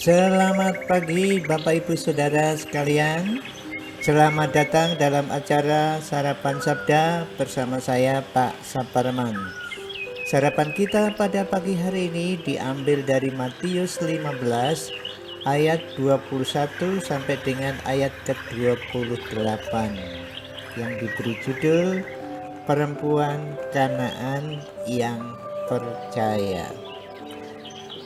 Selamat pagi Bapak Ibu Saudara sekalian. Selamat datang dalam acara Sarapan Sabda bersama saya Pak Saparman. Sarapan kita pada pagi hari ini diambil dari Matius 15 ayat 21 sampai dengan ayat ke-28 yang diberi judul Perempuan Kanaan yang Percaya.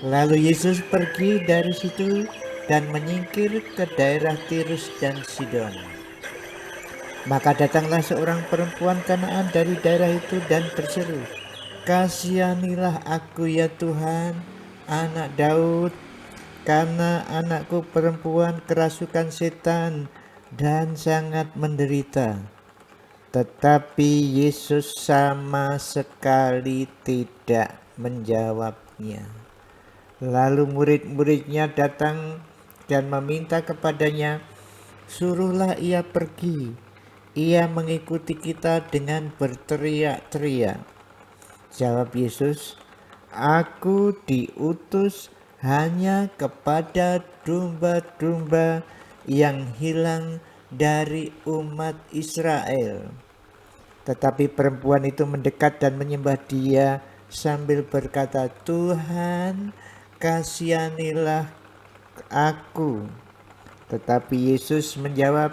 Lalu Yesus pergi dari situ dan menyingkir ke daerah Tirus dan Sidon. Maka datanglah seorang perempuan Kanaan dari daerah itu dan berseru, "Kasihanilah aku ya Tuhan, anak Daud, karena anakku perempuan kerasukan setan dan sangat menderita." Tetapi Yesus sama sekali tidak menjawabnya. Lalu murid-muridnya datang dan meminta kepadanya, "Suruhlah ia pergi. Ia mengikuti kita dengan berteriak-teriak." Jawab Yesus, "Aku diutus hanya kepada domba-domba yang hilang dari umat Israel." Tetapi perempuan itu mendekat dan menyembah Dia sambil berkata, "Tuhan, kasihanilah aku." Tetapi Yesus menjawab,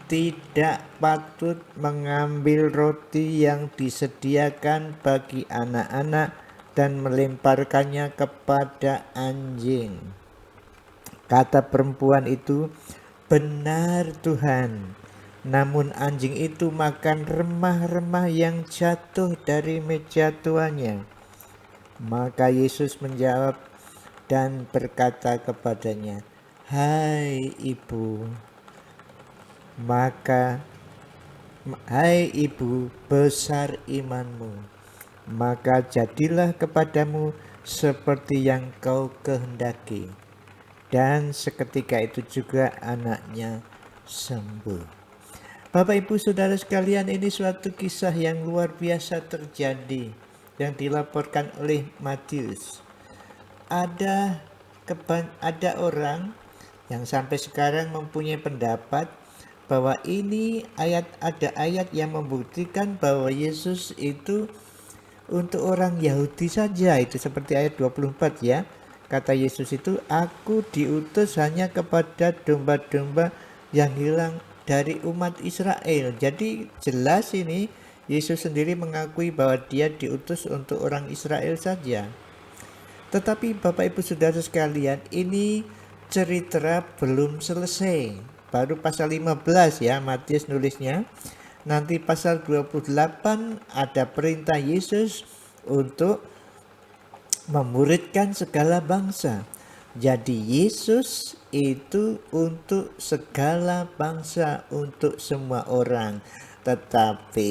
"Tidak patut mengambil roti yang disediakan bagi anak-anak dan melemparkannya kepada anjing." Kata perempuan itu, "Benar Tuhan, namun anjing itu makan remah-remah yang jatuh dari meja tuannya." Maka Yesus menjawab dan berkata kepadanya, "Hai ibu, hai ibu, besar imanmu, maka jadilah kepadamu seperti yang kau kehendaki." Dan seketika itu juga anaknya sembuh. Bapak Ibu Saudara sekalian, ini suatu kisah yang luar biasa terjadi yang dilaporkan oleh Matius. Ada orang yang sampai sekarang mempunyai pendapat bahwa ini ada ayat yang membuktikan bahwa Yesus itu untuk orang Yahudi saja. Itu seperti ayat 24 ya. Kata Yesus itu, "Aku diutus hanya kepada domba-domba yang hilang dari umat Israel." Jadi jelas ini Yesus sendiri mengakui bahwa dia diutus untuk orang Israel saja. Tetapi Bapak Ibu Saudara sekalian, ini cerita belum selesai. Baru pasal 15 ya Matius nulisnya. Nanti pasal 28 ada perintah Yesus untuk memuridkan segala bangsa. Jadi Yesus itu untuk segala bangsa, untuk semua orang. Tetapi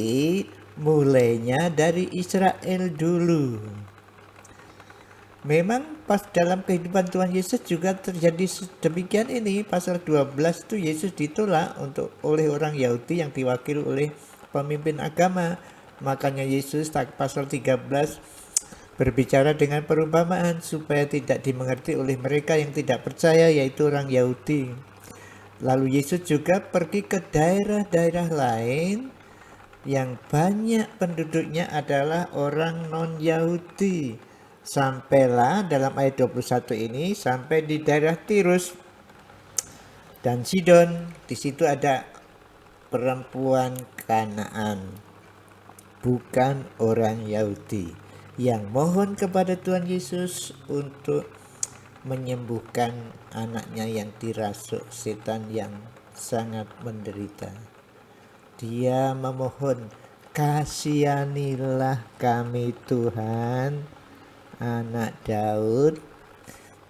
mulainya dari Israel dulu. Memang pas dalam kehidupan Tuhan Yesus juga terjadi demikian ini. Pasal 12 itu Yesus ditolak oleh orang Yahudi yang diwakili oleh pemimpin agama. Makanya Yesus pasal 13 berbicara dengan perumpamaan supaya tidak dimengerti oleh mereka yang tidak percaya, yaitu orang Yahudi. Lalu Yesus juga pergi ke daerah-daerah lain yang banyak penduduknya adalah orang non-Yahudi. Sampailah dalam ayat 21 ini sampai di daerah Tirus dan Sidon. Di situ ada perempuan Kanaan, bukan orang Yahudi, yang mohon kepada Tuhan Yesus untuk menyembuhkan anaknya yang dirasuk setan yang sangat menderita. Dia memohon, "Kasihanilah kami Tuhan, anak Daud."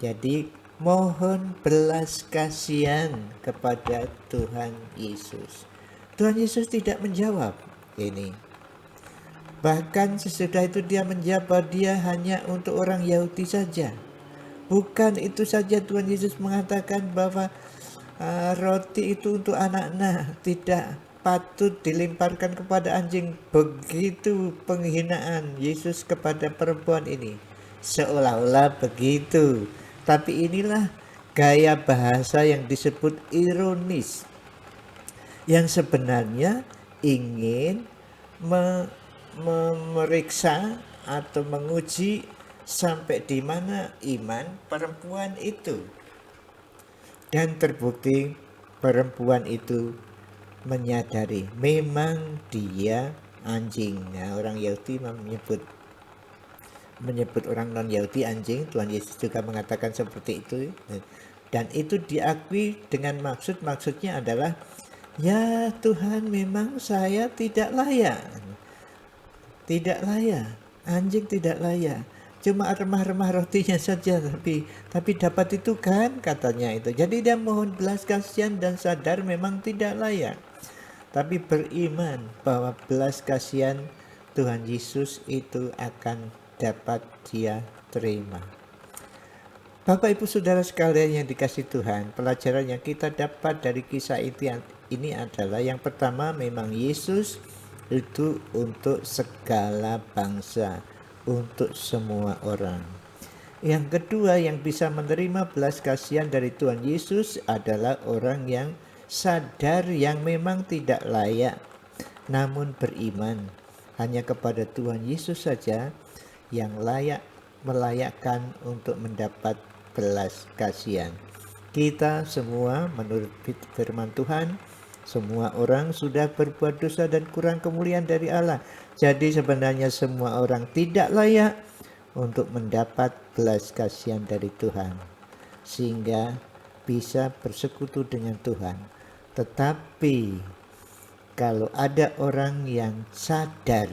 Jadi mohon belas kasihan kepada Tuhan Yesus. Tuhan Yesus tidak menjawab ini. Bahkan sesudah itu dia menjawab dia hanya untuk orang Yahudi saja. Bukan itu saja, Tuhan Yesus mengatakan bahwa roti itu untuk anak-anak, tidak patut dilemparkan kepada anjing. Begitu penghinaan Yesus kepada perempuan ini, seolah-olah begitu. Tapi inilah gaya bahasa yang disebut ironis, yang sebenarnya ingin memeriksa atau menguji sampai di mana iman perempuan itu. Dan terbukti perempuan itu menyadari memang dia anjing. Nah, orang Yahudi menyebut orang non-Yahudi anjing. Tuhan Yesus juga mengatakan seperti itu. Dan itu diakui dengan maksudnya adalah, ya Tuhan, memang saya tidak layak. Tidak layak, anjing tidak layak. Cuma remah-remah rotinya saja, tapi dapat itu kan, katanya itu. Jadi dia mohon belas kasihan dan sadar memang tidak layak, tapi beriman bahwa belas kasihan Tuhan Yesus itu akan dapat dia terima. Bapak Ibu Saudara sekalian yang dikasih Tuhan, pelajaran yang kita dapat dari kisah ini adalah, yang pertama, memang Yesus itu untuk segala bangsa, untuk semua orang. Yang kedua, yang bisa menerima belas kasihan dari Tuhan Yesus adalah orang yang sadar yang memang tidak layak, namun beriman hanya kepada Tuhan Yesus saja yang melayakkan untuk mendapat belas kasihan. Kita semua menurut firman Tuhan, semua orang sudah berbuat dosa dan kurang kemuliaan dari Allah. Jadi sebenarnya semua orang tidak layak untuk mendapat belas kasihan dari Tuhan, sehingga bisa bersekutu dengan Tuhan. Tetapi kalau ada orang yang sadar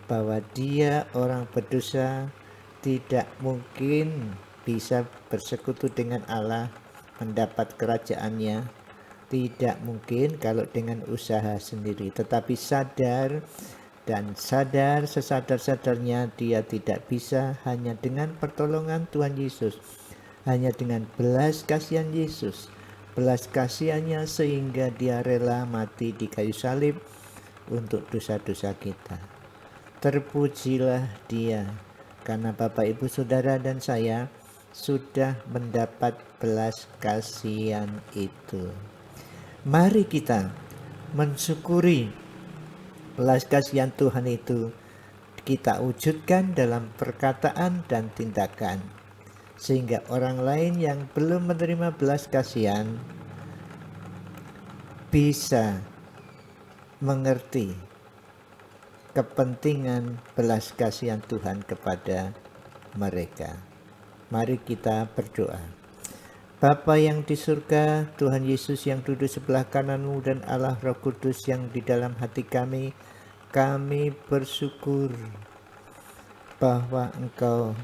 bahwa dia orang berdosa, tidak mungkin bisa bersekutu dengan Allah, mendapat kerajaannya, tidak mungkin kalau dengan usaha sendiri. Tetapi sadar sesadar-sadarnya dia tidak bisa hanya dengan pertolongan Tuhan Yesus, hanya dengan belas kasihan Yesus, belas kasihannya sehingga dia rela mati di kayu salib untuk dosa-dosa kita. Terpujilah dia, karena Bapak Ibu Saudara dan saya sudah mendapat belas kasihan itu. Mari kita mensyukuri belas kasihan Tuhan itu, kita wujudkan dalam perkataan dan tindakan, sehingga orang lain yang belum menerima belas kasihan bisa mengerti kepentingan belas kasihan Tuhan kepada mereka. Mari kita berdoa. Bapa yang di surga, Tuhan Yesus yang duduk sebelah kanan-Mu dan Allah Roh Kudus yang di dalam hati kami bersyukur bahwa Engkau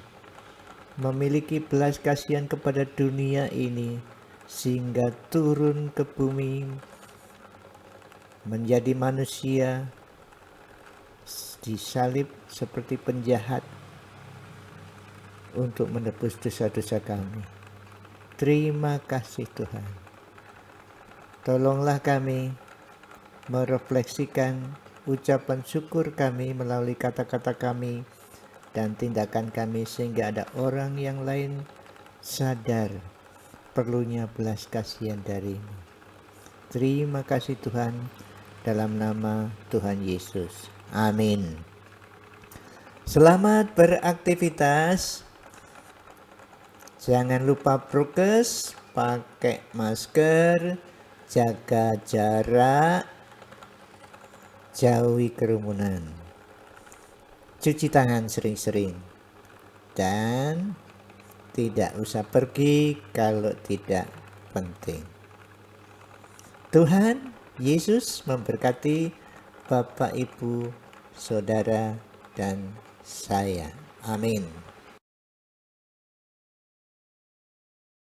memiliki belas kasihan kepada dunia ini, sehingga turun ke bumi menjadi manusia, disalib seperti penjahat untuk menebus dosa-dosa kami. Terima kasih Tuhan. Tolonglah kami merefleksikan ucapan syukur kami melalui kata-kata kami dan tindakan kami, sehingga ada orang yang lain sadar perlunya belas kasihan dari-Mu. Terima kasih Tuhan, dalam nama Tuhan Yesus. Amin. Selamat beraktivitas. Jangan lupa prokes, pakai masker, jaga jarak, jauhi kerumunan, cuci tangan sering-sering, dan tidak usah pergi kalau tidak penting. Tuhan Yesus memberkati Bapak, Ibu, Saudara, dan saya. Amin.